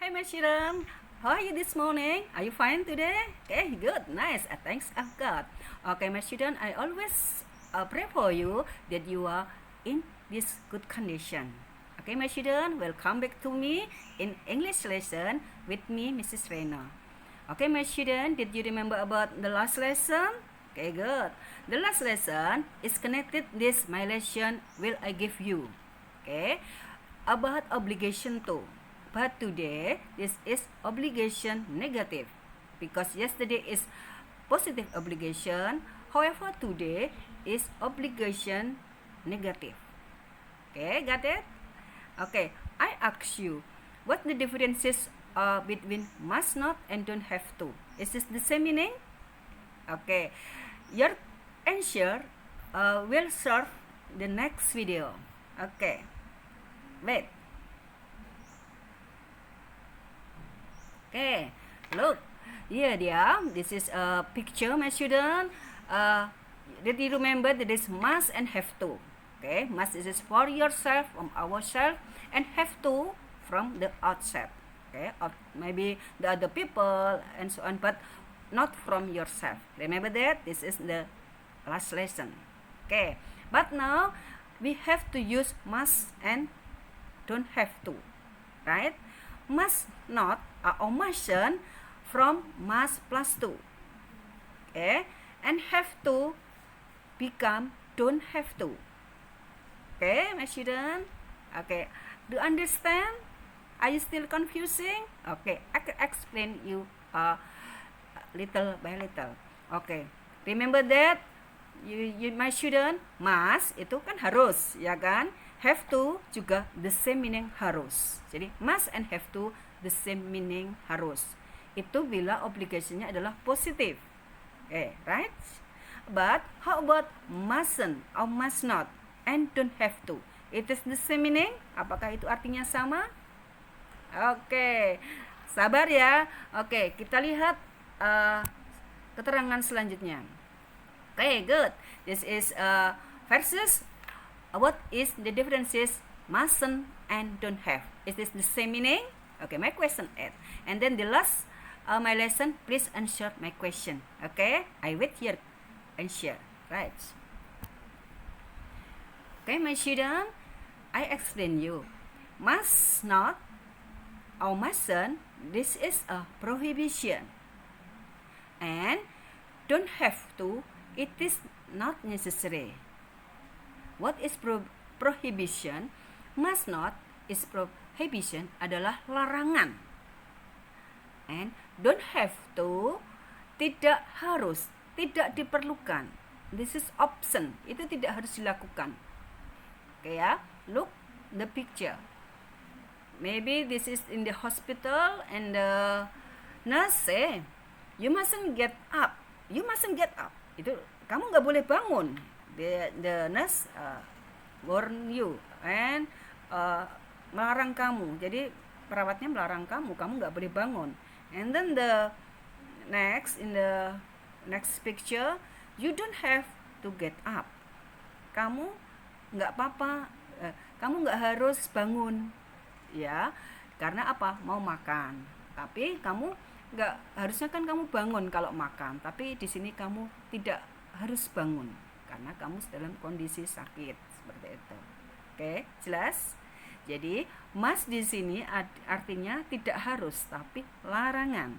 Okay, my children, how are you this morning? Are you fine today? Okay, good, nice. Thanks of God. Okay, my children, I always pray for you that you are in this good condition. Okay, my children, welcome back to me in English lesson with me, Mrs. Rena. Okay, my children, did you remember about the last lesson? Okay, good. The last lesson is connected this my lesson will I give you. Okay, about obligation too. But today this is obligation negative because yesterday is positive obligation. However, today is obligation negative. Okay, got it? Okay, I ask you, what the differences between must not and don't have to? Is this the same meaning? Okay, your answer will serve the next video. Okay, wait. Okay, look. Here dia. This is a picture, my student. Did you remember that is must and have to? Okay, must is for yourself, from ourselves, and have to from the outside. Okay, or maybe the other people and so on, but not from yourself. Remember that? This is the last lesson. Okay, but now we have to use must and don't have to, right? Must not are omission from must plus to. Okay, and have to become don't have to. Okay, my student. Okay, do you understand? Are you still confusing? Okay, I can explain you little by little. Okay, remember that you my student, must itu kan harus, ya kan? Have to juga the same meaning harus. Jadi must and have to the same meaning harus. Itu bila obligasinya adalah positif. Okay, right? But how about mustn't or must not and don't have to? It is the same meaning? Apakah itu artinya sama? Oke, sabar ya. Oke, kita lihat keterangan selanjutnya. Okay, good. This is versus what is the differences mustn't and don't have? Is this the same meaning? Okay, my question is. And then the last my lesson, please answer my question. Okay, I wait your answer. Right. Okay, my children, I explain you. Must not or mustn't, this is a prohibition. And don't have to, it is not necessary. What is prohibition? Must not is prohibition adalah larangan. And don't have to, tidak harus, tidak diperlukan. This is option, itu tidak harus dilakukan. Okay ya, look the picture. Maybe this is in the hospital and the nurse say, you mustn't get up. You mustn't get up. Itu kamu nggak boleh bangun. The nurse warn you and melarang kamu. Jadi perawatnya melarang kamu nggak boleh bangun. And then the in the next picture, you don't have to get up. Kamu nggak apa-apa, kamu nggak harus bangun, ya. Karena apa? Mau makan. Tapi kamu nggak harusnya kan kamu bangun kalau makan. Tapi di sini kamu tidak harus bangun karena kamu dalam kondisi sakit seperti itu. Oke, jelas? Jadi must di sini artinya tidak harus tapi larangan.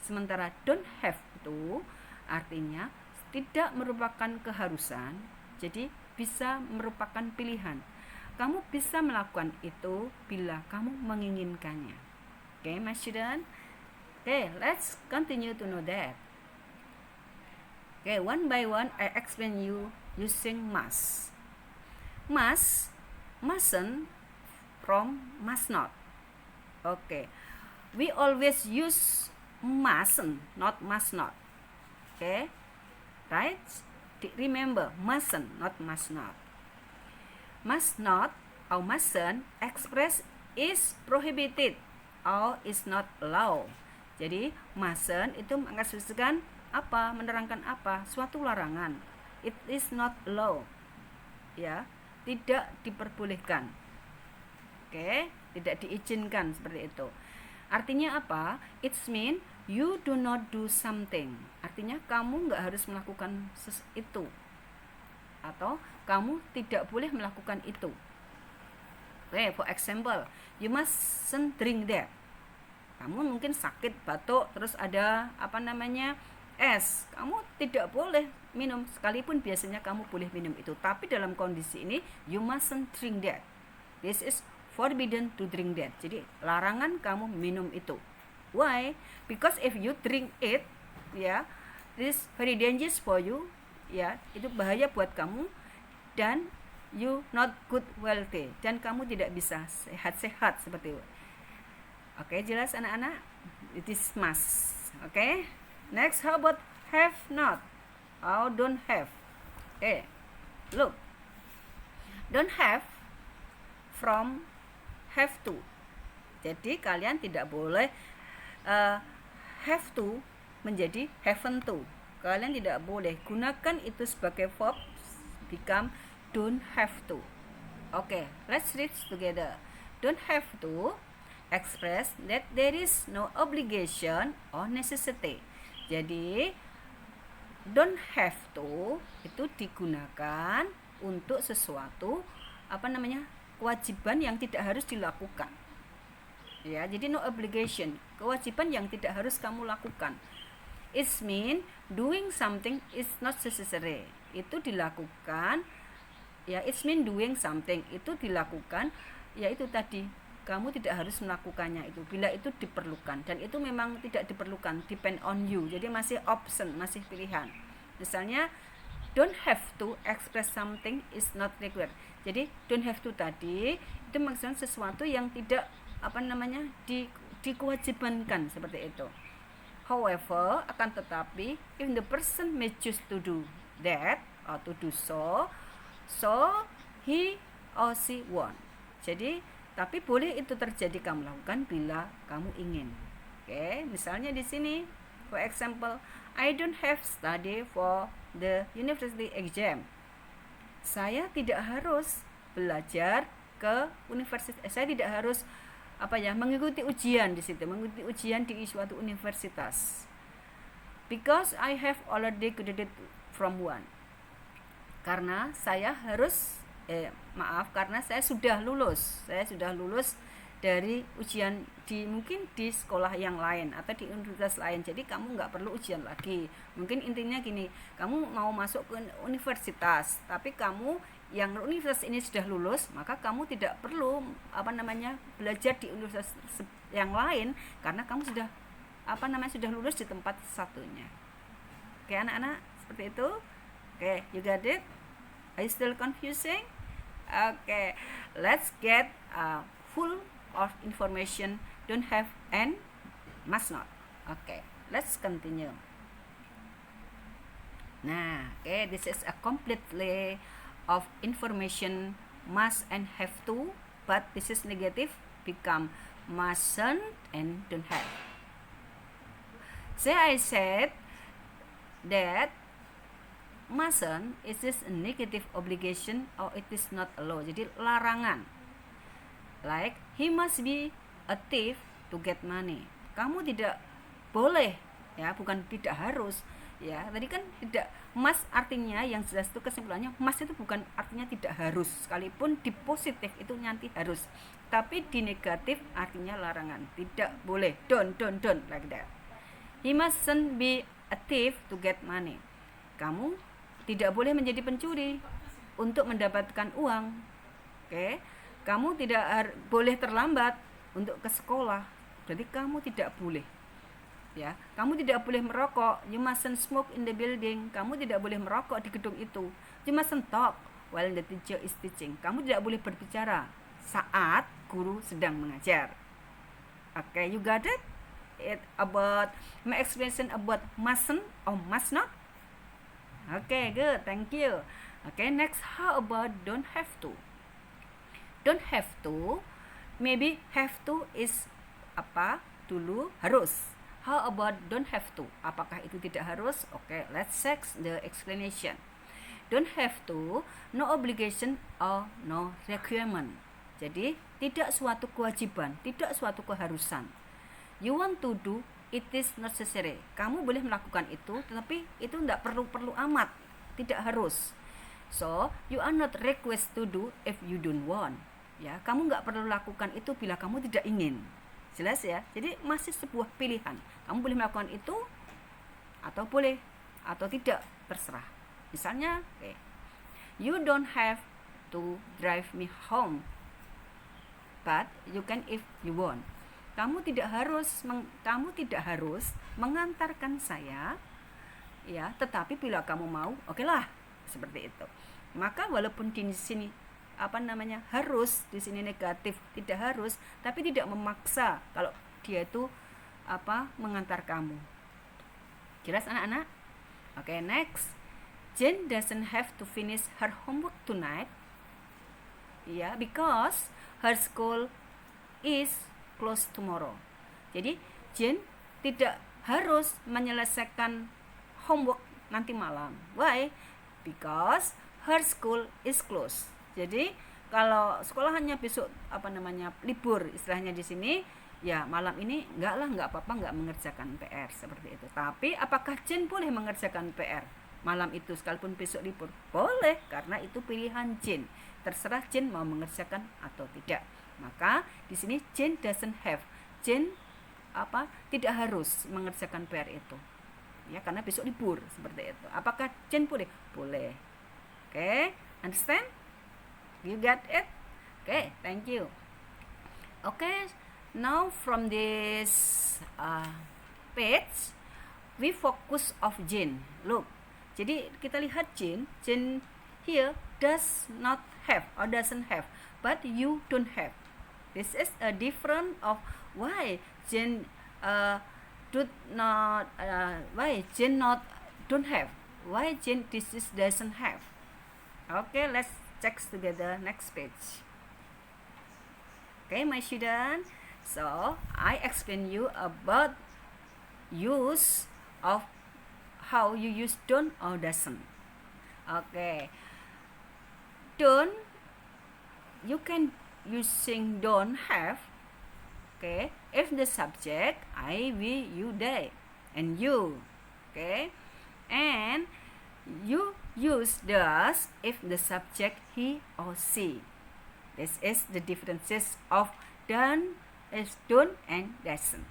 Sementara don't have to artinya tidak merupakan keharusan. Jadi bisa merupakan pilihan. Kamu bisa melakukan itu bila kamu menginginkannya. Oke, my student. Okay, let's continue to know that. Okay, one by one I explain you using must. Must, mustn't from must not. Okay, we always use mustn't, not must not. Okay, right? Remember, mustn't, not must not. Must not or mustn't express is prohibited or is not allowed. Jadi mustn't itu mengekspresikan apa, menerangkan apa, suatu larangan. It is not allowed, ya, tidak diperbolehkan. Oke, tidak diizinkan seperti itu. Artinya apa? It's mean you do not do something. Artinya kamu nggak harus melakukan itu, atau kamu tidak boleh melakukan itu. Okay, for example, you mustn't drink that. Kamu mungkin sakit, batuk, terus ada es. Kamu tidak boleh minum, sekalipun biasanya kamu boleh minum itu. Tapi dalam kondisi ini, you mustn't drink that. This is forbidden to drink that. Jadi larangan kamu minum itu. Why? Because if you drink it, ya, this very dangerous for you. Ya, itu bahaya buat kamu, dan you not good wealthy, dan kamu tidak bisa sehat-sehat seperti itu. Oke, jelas anak-anak? It is must. Oke. Next, how about have not? Or don't have? Okay. Look. Don't have from have to. Jadi kalian tidak boleh have to menjadi haven't to. Kalian tidak boleh gunakan itu sebagai verb become don't have to. Okay, let's read together. Don't have to express that there is no obligation or necessity. Jadi don't have to itu digunakan untuk sesuatu kewajiban yang tidak harus dilakukan. Ya, jadi no obligation, kewajiban yang tidak harus kamu lakukan. It mean doing something is not necessary. Itu dilakukan. Ya, it mean doing something itu dilakukan. Ya, itu tadi, kamu tidak harus melakukannya itu bila itu diperlukan, dan itu memang tidak diperlukan, depend on you. Jadi masih option, masih pilihan. Misalnya don't have to express something is not required. Jadi don't have to tadi itu maksudnya sesuatu yang tidak dikewajibankan seperti itu. However, akan tetapi if the person may choose to do that or to do so he or she want. Jadi tapi boleh itu terjadi kamu lakukan bila kamu ingin. Oke, misalnya di sini, for example, I don't have study for the university exam. Saya tidak harus belajar ke universitas. Saya tidak harus mengikuti ujian di situ, mengikuti ujian di suatu universitas. Because I have already graduated from one. Karena saya harus karena saya sudah lulus dari ujian mungkin di sekolah yang lain atau di universitas lain. Jadi kamu nggak perlu ujian lagi. Mungkin intinya gini, kamu mau masuk ke universitas, tapi kamu yang universitas ini sudah lulus, maka kamu tidak perlu belajar di universitas yang lain karena kamu sudah sudah lulus di tempat satunya. Oke, anak-anak, seperti itu. Oke, you got it? Are you still confusing? Okay, let's get full of information. Don't have and must not. Okay, let's continue. Nah, okay, this is a completely of information must and have to, but this is negative, become mustn't and don't have. I said that mustn't is this a negative obligation or it is not a law. Jadi larangan. Like he must be a thief to get money. Kamu tidak boleh, ya, bukan tidak harus. Ya, tadi kan tidak, must artinya yang jelas itu kesimpulannya must itu bukan artinya tidak harus, sekalipun di positif itu nanti harus, tapi di negatif artinya larangan, tidak boleh, don't like that. He mustn't be a thief to get money. Kamu tidak boleh menjadi pencuri untuk mendapatkan uang. Oke, kamu tidak boleh terlambat untuk ke sekolah, jadi kamu tidak boleh. Ya, kamu tidak boleh merokok. You mustn't smoke in the building. Kamu tidak boleh merokok di gedung itu. You mustn't talk while the teacher is teaching. Kamu tidak boleh berbicara saat guru sedang mengajar. Okay, you got it? About my explanation about mustn't or must not. Okay, good. Thank you. Okay, next, how about don't have to? Don't have to, maybe have to is dulu harus. How about don't have to? Apakah itu tidak harus? Okay, let's check the explanation. Don't have to, no obligation or no requirement. Jadi tidak suatu kewajiban, tidak suatu keharusan. You want to do, it is necessary. Kamu boleh melakukan itu, tetapi itu tidak perlu amat, tidak harus. So, you are not request to do if you don't want. Ya, kamu nggak perlu lakukan itu bila kamu tidak ingin. Jelas ya? Jadi masih sebuah pilihan. Kamu boleh melakukan itu atau boleh atau tidak, terserah. Misalnya, you don't have to drive me home, but you can if you want. Kamu tidak harus mengantarkan saya, ya, tetapi bila kamu mau, okelah, seperti itu. Maka walaupun di sini harus, di sini negatif, tidak harus, tapi tidak memaksa kalau dia itu mengantar kamu. Jelas anak-anak? Oke, next. Jane doesn't have to finish her homework tonight. Ya, because her school is closed tomorrow. Jadi Jane tidak harus menyelesaikan homework nanti malam. Why? Because her school is closed. Jadi kalau sekolahannya besok libur istilahnya di sini, ya malam ini nggak apa-apa, nggak mengerjakan PR seperti itu. Tapi apakah Jane boleh mengerjakan PR malam itu sekalipun besok libur? Boleh, karena itu pilihan Jane. Terserah Jane mau mengerjakan atau tidak. Maka di sini Jane doesn't have. Jane tidak harus mengerjakan PR itu. Ya, karena besok libur seperti itu. Apakah Jane boleh? Boleh. Oke, understand? You get it? Okay, thank you. Okay, now from this page we focus of Jane. Look, jadi kita lihat Jane here does not have or doesn't have, but you don't have. This is a different of why Jane don't have. Why Jane doesn't have. Okay, let's check together next page. Okay, my student. So I explain you about use of how you use don't or doesn't. Okay, don't, you can using don't have. Okay, if the subject I, we, you, they, and you. Okay, and you use does if the subject he or she. This is the differences of don't, is don't, and doesn't.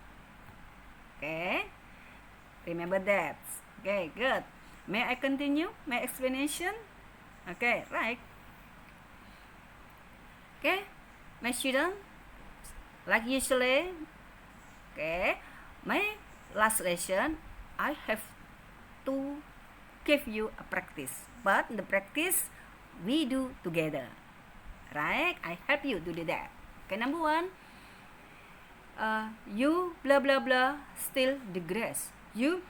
Okay, remember that. Okay, good. May I continue my explanation? Okay, right. Okay, my student, like usually, okay, my last lesson I have to give you a practice, but the practice we do together, right? I help you to do that. Okay, number one, you blah blah blah still the grass. You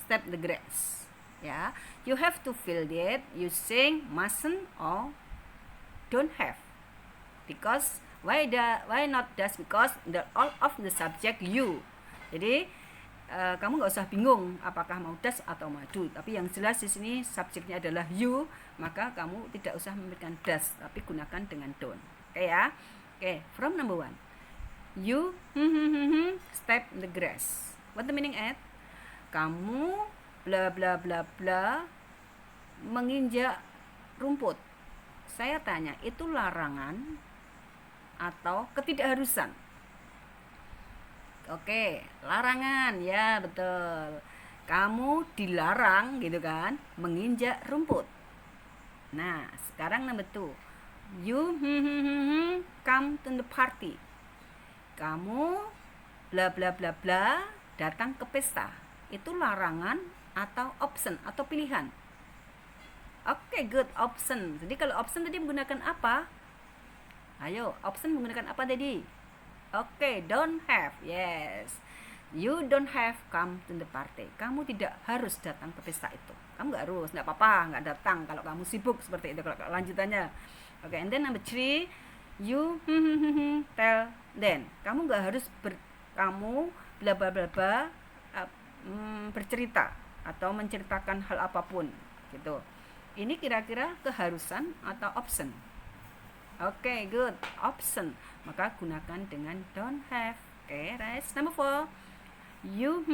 step the grass. Yeah, you have to fill it using mustn't or don't have. Because why not does? Because the all of the subject you. Jadi kamu nggak usah bingung apakah mau does atau mau do, tapi yang jelas di sini subjeknya adalah you, maka kamu tidak usah memberikan does, tapi gunakan dengan don't. Oke ya. Oke, from number one, you step the grass. What the meaning at? Kamu bla bla bla bla menginjak rumput. Saya tanya, itu larangan atau ketidakharusan? Oke, larangan, ya betul. Kamu dilarang gitu kan menginjak rumput. Nah, sekarang number 2. You come to the party. Kamu bla bla bla bla datang ke pesta. Itu larangan atau option atau pilihan? Oke, good, option. Jadi kalau option tadi menggunakan apa? Ayo, option menggunakan apa tadi? Oke, don't have. Yes. You don't have come to the party. Kamu tidak harus datang ke pesta itu. Kamu nggak harus, nggak apa-apa, nggak datang kalau kamu sibuk seperti itu. Kalau lanjutannya. Oke, and then number 3, you tell them. Kamu nggak harus kamu bla bla bla bla bercerita atau menceritakan hal apapun gitu. Ini kira-kira keharusan atau option? Oke, good, option. Maka gunakan dengan don't have. Okay, right. Number 4. You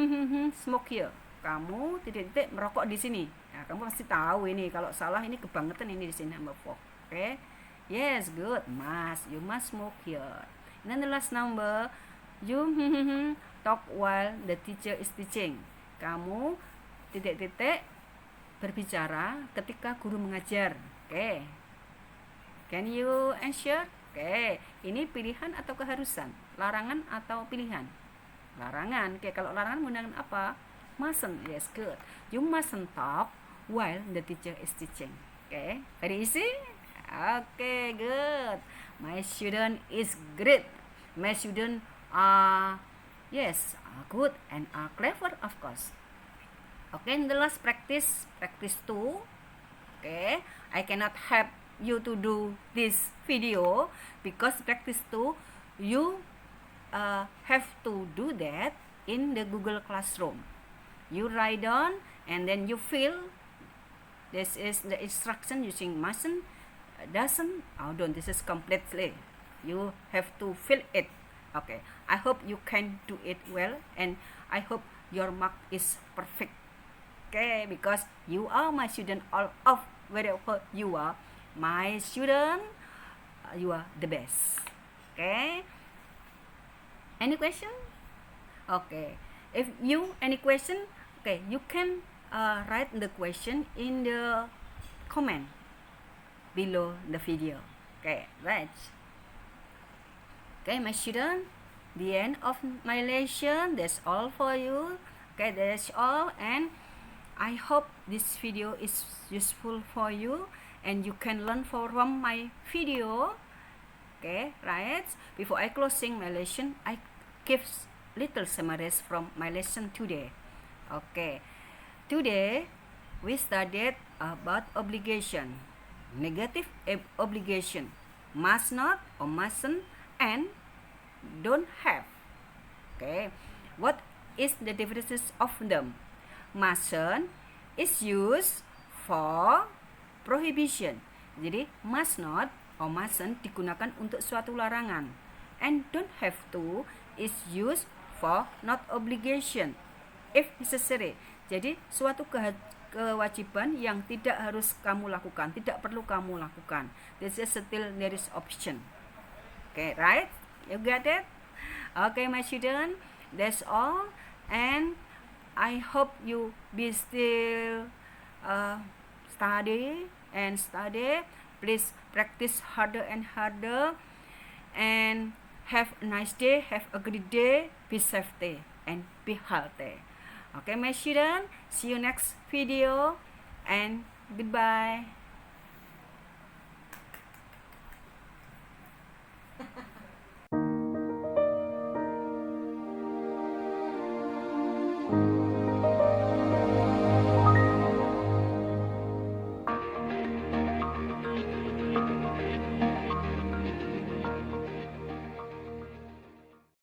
smoke here. Kamu titik-titik merokok di sini. Nah, kamu pasti tahu ini. Kalau salah ini kebangetan ini di sini number 4. Okay. Yes, good. You must smoke here. And then the last number, you talk while the teacher is teaching. Kamu titik-titik berbicara ketika guru mengajar. Okay. Can you answer? Okay. Ini pilihan atau keharusan? Larangan atau pilihan? Larangan. Oke, kalau larangan menggunakan apa? Mustn't. Yes, good. You mustn't talk while the teacher is teaching. Okay, very easy. Okay, good. My student is great. My student are good and are clever, of course. Okay, and the last practice 2. Okay, I cannot help you to do this video because practice 2 you have to do that in the Google Classroom. You write down and then you fill. This is the instruction using mustn't, doesn't, or don't. This is completely. You have to fill it. Okay. I hope you can do it well and I hope your mark is perfect. Okay, because you are my student, all of wherever you are my student, you are the best. Okay. Any question? Okay. If you any question, okay, you can write the question in the comment below the video. Okay, right. Okay, my student, the end of my lesson. That's all for you. Okay, that's all, and I hope this video is useful for you and you can learn from my video. Okay, right. Before I closing my lesson, I give little summaries from my lesson today. Okay, today we studied about obligation, negative obligation, must not or mustn't, and don't have. Okay, what is the differences of them? Mustn't is used for prohibition. Jadi must not or mustn't digunakan untuk suatu larangan. And don't have to is used for not obligation if necessary. Jadi suatu kewajiban yang tidak harus kamu lakukan, tidak perlu kamu lakukan. This is still there is option. Okay, right? You got it? Okay, my student, that's all, and I hope you be still study. Please practice harder and harder, and have a nice day, have a great day, be safety and be healthy. Okay, my student, see you next video and goodbye.